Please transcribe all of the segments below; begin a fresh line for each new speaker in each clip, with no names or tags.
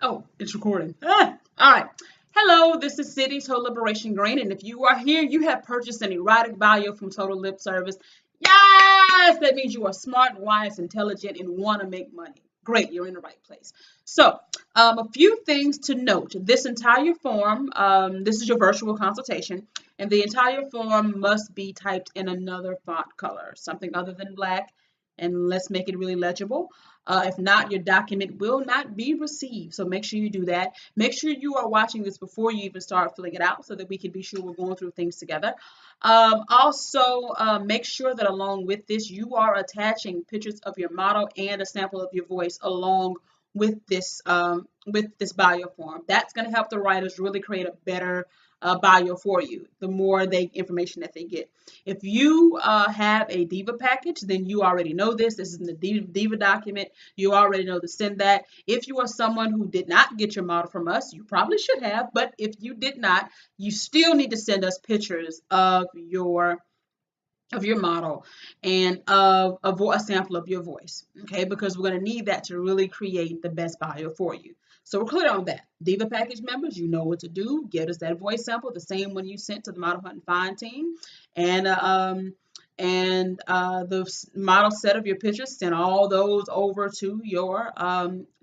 Oh, it's recording. All right. Hello, this is City Total Liberation Green, and if you are here, you have purchased an erotic bio from Total Lip Service. Yes, that means you are smart, wise, intelligent, and want to make money. Great, you're in the right place. So, a few things to note. This entire form, this is your virtual consultation, and the entire form must be typed in another font color, something other than black, and let's make it really legible. If not, your document will not be received. So make sure you do that. Make sure you are watching this before you even start filling it out so that we can be sure we're going through things together. Also, make sure that along with this, you are attaching pictures of your model and a sample of your voice along with this bio form. That's going to help the writers really create a better bio for you, the more information that they get. If you have a Diva package, then you already know this. This is in the Diva document. You already know to send that. If you are someone who did not get your model from us, you probably should have, but if you did not, you still need to send us pictures of your model and of a sample of your voice, okay? Because we're going to need that to really create the best bio for you. So we're clear on that. Diva package members, you know what to do. Get us that voice sample, the same one you sent to the Model Hunt and Find team, and the model set of your pictures. Send all those over to your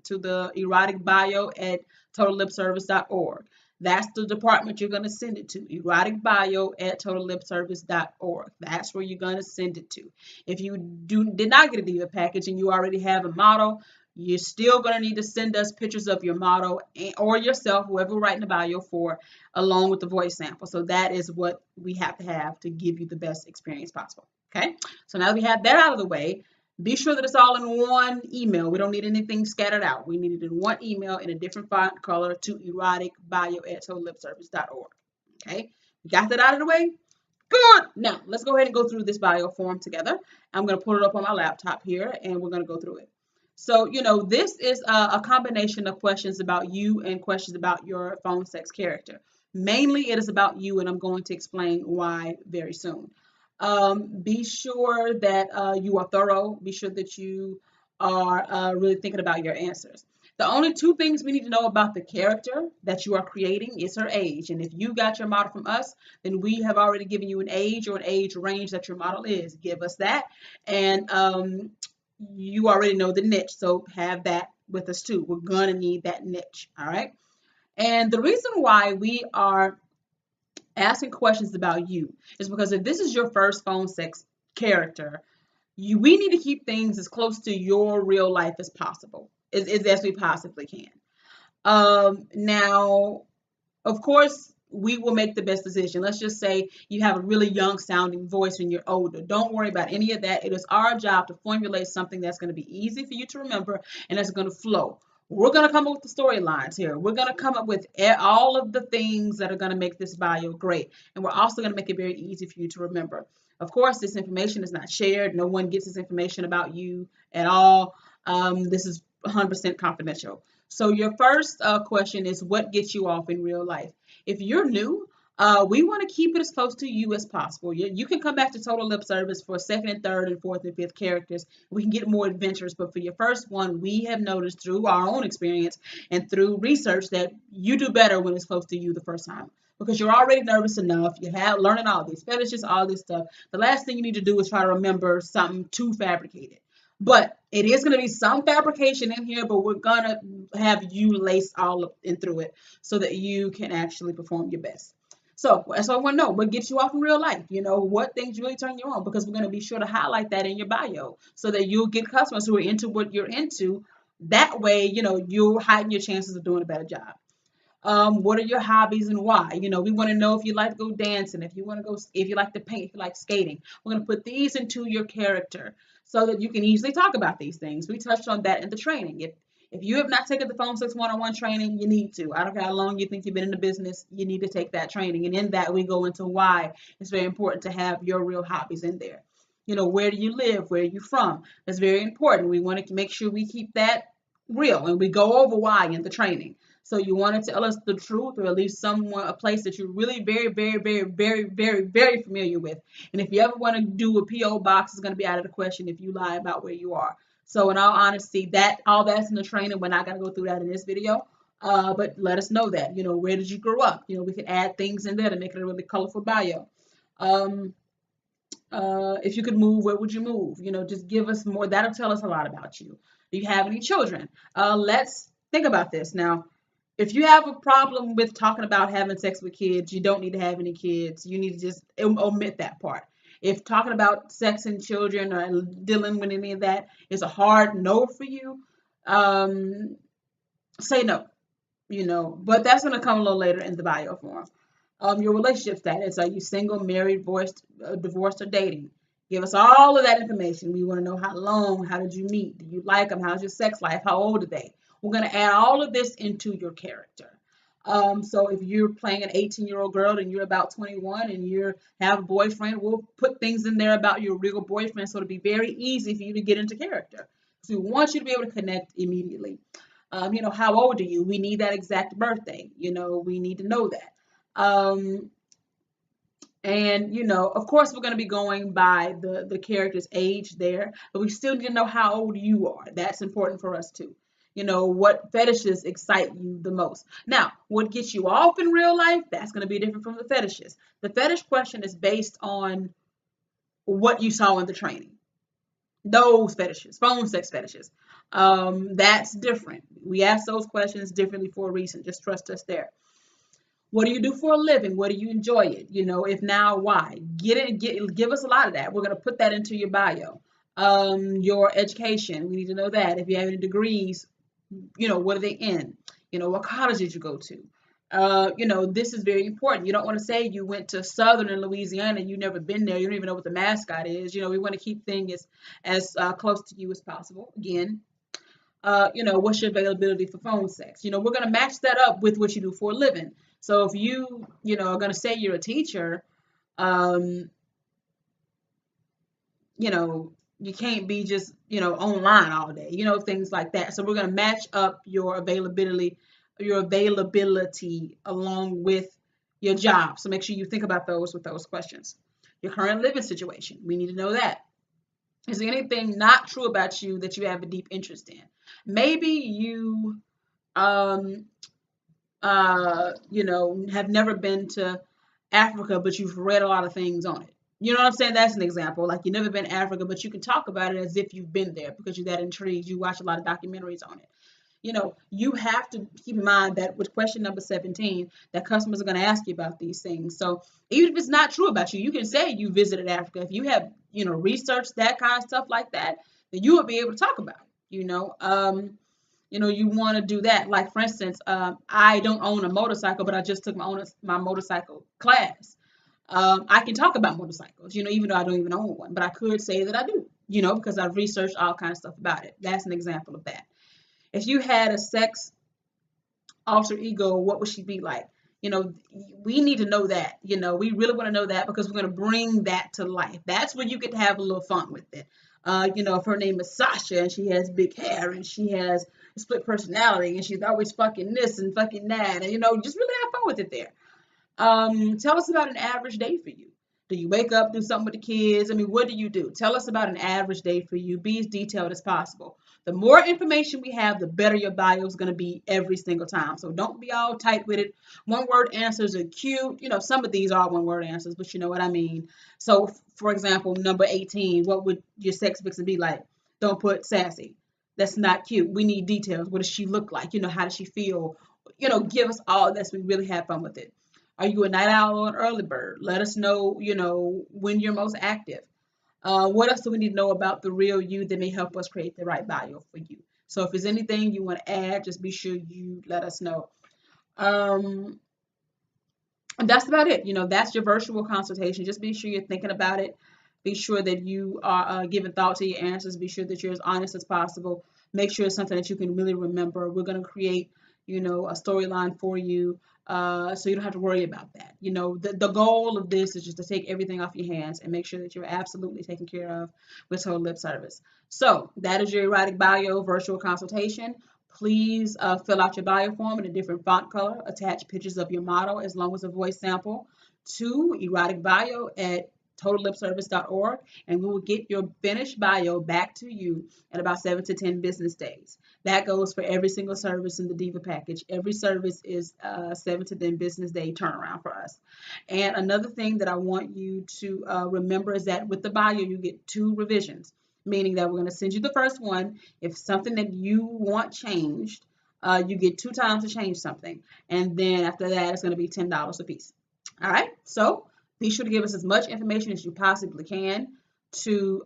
to the erotic bio at totallipservice.org. That's the department you're going to send it to, eroticbio at totallipservice.org. That's where you're going to send it to. If you did not get a Diva package and you already have a model, you're still going to need to send us pictures of your model or yourself, whoever we're writing the bio for, along with the voice sample. So that is what we have to give you the best experience possible. Okay, so now that we have that out of the way, be sure that it's all in one email. We don't need anything scattered out. We need it in one email in a different font color to eroticbio@totallipservice.org. Okay, we got that out of the way? Good. Now, let's go ahead and go through this bio form together. I'm going to put it up on my laptop here, and we're going to go through it. So, this is a combination of questions about you and questions about your phone sex character. Mainly, it is about you, and I'm going to explain why very soon. Be sure that you are thorough. Be sure that you are really thinking about your answers. The only two things we need to know about the character that you are creating is her age. And if you got your model from us, then we have already given you an age or an age range that your model is. Give us that. And you already know the niche. So have that with us too. We're going to need that niche. All right. And the reason why we are asking questions about you is because if this is your first phone sex character, we need to keep things as close to your real life as possible, as we possibly can. Now, of course, we will make the best decision. Let's just say you have a really young sounding voice when you're older. Don't worry about any of that. It is our job to formulate something that's going to be easy for you to remember and that's going to flow. We're going to come up with the storylines here. We're going to come up with all of the things that are going to make this bio great. And we're also going to make it very easy for you to remember. Of course, this information is not shared. No one gets this information about you at all. This is 100% confidential. So your first question is, what gets you off in real life? If you're new, we want to keep it as close to you as possible. You can come back to Total Lip Service for second and third and fourth and fifth characters. We can get more adventures, but for your first one, we have noticed through our own experience and through research that you do better when it's close to you the first time because you're already nervous enough. You have learning all these fetishes, all this stuff. The last thing you need to do is try to remember something too fabricated. But it is going to be some fabrication in here, but we're going to have you lace all up and through it so that you can actually perform your best. So that's all I want to know. What gets you off in real life? What things really turn you on? Because we're going to be sure to highlight that in your bio so that you'll get customers who are into what you're into. That way, you're heightening your chances of doing a better job. What are your hobbies and why? We want to know if you like to go dancing, if you like to paint, if you like skating. We're going to put these into your character so that you can easily talk about these things. We touched on that in the training. If you have not taken the Phone Sex 101 training, you need to. I don't care how long you think you've been in the business, you need to take that training. And in that, we go into why it's very important to have your real hobbies in there. Where do you live? Where are you from? That's very important. We want to make sure we keep that real, and we go over why in the training. So you want to tell us the truth, or at least a place that you're really very, very, very, very, very, very familiar with. And if you ever want to do a P.O. box, it's going to be out of the question if you lie about where you are. So in all honesty, all that's in the training. We're not going to go through that in this video. But let us know that, where did you grow up? We can add things in there to make it a really colorful bio. Um, if you could move, where would you move? Just give us more. That'll tell us a lot about you. Do you have any children? Let's think about this. Now, if you have a problem with talking about having sex with kids, you don't need to have any kids. You need to just omit that part. If talking about sex and children or dealing with any of that is a hard no for you, say no. But that's going to come a little later in the bio form. Your relationship status. Are you single, married, divorced, or dating? Give us all of that information. We want to know how long, how did you meet? Do you like them? How's your sex life? How old are they? We're going to add all of this into your character. So if you're playing an 18-year-old girl and you're about 21 and you have a boyfriend, we'll put things in there about your real boyfriend so it'll be very easy for you to get into character. So we want you to be able to connect immediately. How old are you? We need that exact birthday. We need to know that. And of course, we're going to be going by the character's age there, but we still need to know how old you are. That's important for us too. What fetishes excite you the most. Now, what gets you off in real life, that's going to be different from the fetishes. The fetish question is based on what you saw in the training. Those fetishes, phone sex fetishes, that's different. We ask those questions differently for a reason. Just trust us there. What do you do for a living? What do you enjoy it? If now, why? Give us a lot of that. We're going to put that into your bio. Your education, we need to know that. If you have any degrees, what are they in? What college did you go to? This is very important. You don't want to say you went to Southern Louisiana and you've never been there. You don't even know what the mascot is. We want to keep things as close to you as possible. Again, what's your availability for phone sex? We're going to match that up with what you do for a living. So if you are going to say you're a teacher, you can't be just, online all day, things like that. So we're going to match up your availability along with your job. So make sure you think about those with those questions. Your current living situation, we need to know that. Is there anything not true about you that you have a deep interest in? Maybe you, have never been to Africa, but you've read a lot of things on it. You know what I'm saying? That's an example. Like you've never been to Africa, but you can talk about it as if you've been there because you're that intrigued. You watch a lot of documentaries on it. You have to keep in mind that with question number 17, that customers are going to ask you about these things. So even if it's not true about you, you can say you visited Africa. If you have, researched that kind of stuff like that, then you will be able to talk about it. You want to do that. Like for instance, I don't own a motorcycle, but I just took my motorcycle class. I can talk about motorcycles, even though I don't even own one, but I could say that I do, because I've researched all kinds of stuff about it. That's an example of that. If you had a sex alter ego, what would she be like? We need to know that. We really want to know that because we're going to bring that to life. That's where you get to have a little fun with it. If her name is Sasha and she has big hair and she has a split personality and she's always fucking this and fucking that, and just really have fun with it there. Tell us about an average day for you. Do you wake up, do something with the kids? What do you do? Tell us about an average day for you. Be as detailed as possible. The more information we have, the better your bio is going to be every single time. So don't be all tight with it. One-word answers are cute. Some of these are one-word answers, but you know what I mean. So, for example, number 18, what would your sex fixing be like? Don't put sassy. That's not cute. We need details. What does she look like? How does she feel? Give us all this. We really have fun with it. Are you a night owl or an early bird? Let us know, when you're most active. What else do we need to know about the real you that may help us create the right bio for you? So if there's anything you want to add, just be sure you let us know. And that's about it. That's your virtual consultation. Just be sure you're thinking about it. Be sure that you are giving thought to your answers. Be sure that you're as honest as possible. Make sure it's something that you can really remember. We're going to create, a storyline for you. So you don't have to worry about that. The goal of this is just to take everything off your hands and make sure that you're absolutely taken care of with total lip service. So that is your erotic bio virtual consultation. Please fill out your bio form in a different font color. Attach pictures of your model as long as a voice sample to eroticbio at totallipservice.org, and we will get your finished bio back to you in about 7 to 10 business days. That goes for every single service in the Diva package. Every service is 7 to 10 business day turnaround for us. And another thing that I want you to remember is that with the bio, you get 2 revisions, meaning that we're going to send you the first one. If something that you want changed, you get 2 times to change something. And then after that, it's going to be $10 a piece. All right. So be sure to give us as much information as you possibly can to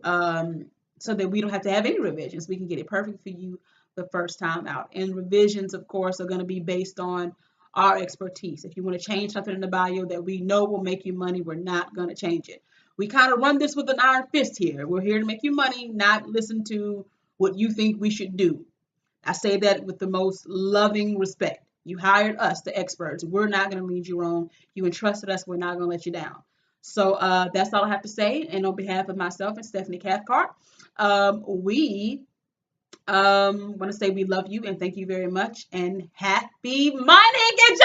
so that we don't have to have any revisions. We can get it perfect for you the first time out. And revisions, of course, are going to be based on our expertise. If you want to change something in the bio that we know will make you money, we're not going to change it. We kind of run this with an iron fist here. We're here to make you money, not listen to what you think we should do. I say that with the most loving respect. You hired us, the experts. We're not going to lead you wrong. You entrusted us. We're not going to let you down. So that's all I have to say. And on behalf of myself and Stephanie Cathcart, we want to say we love you and thank you very much. And happy money. Get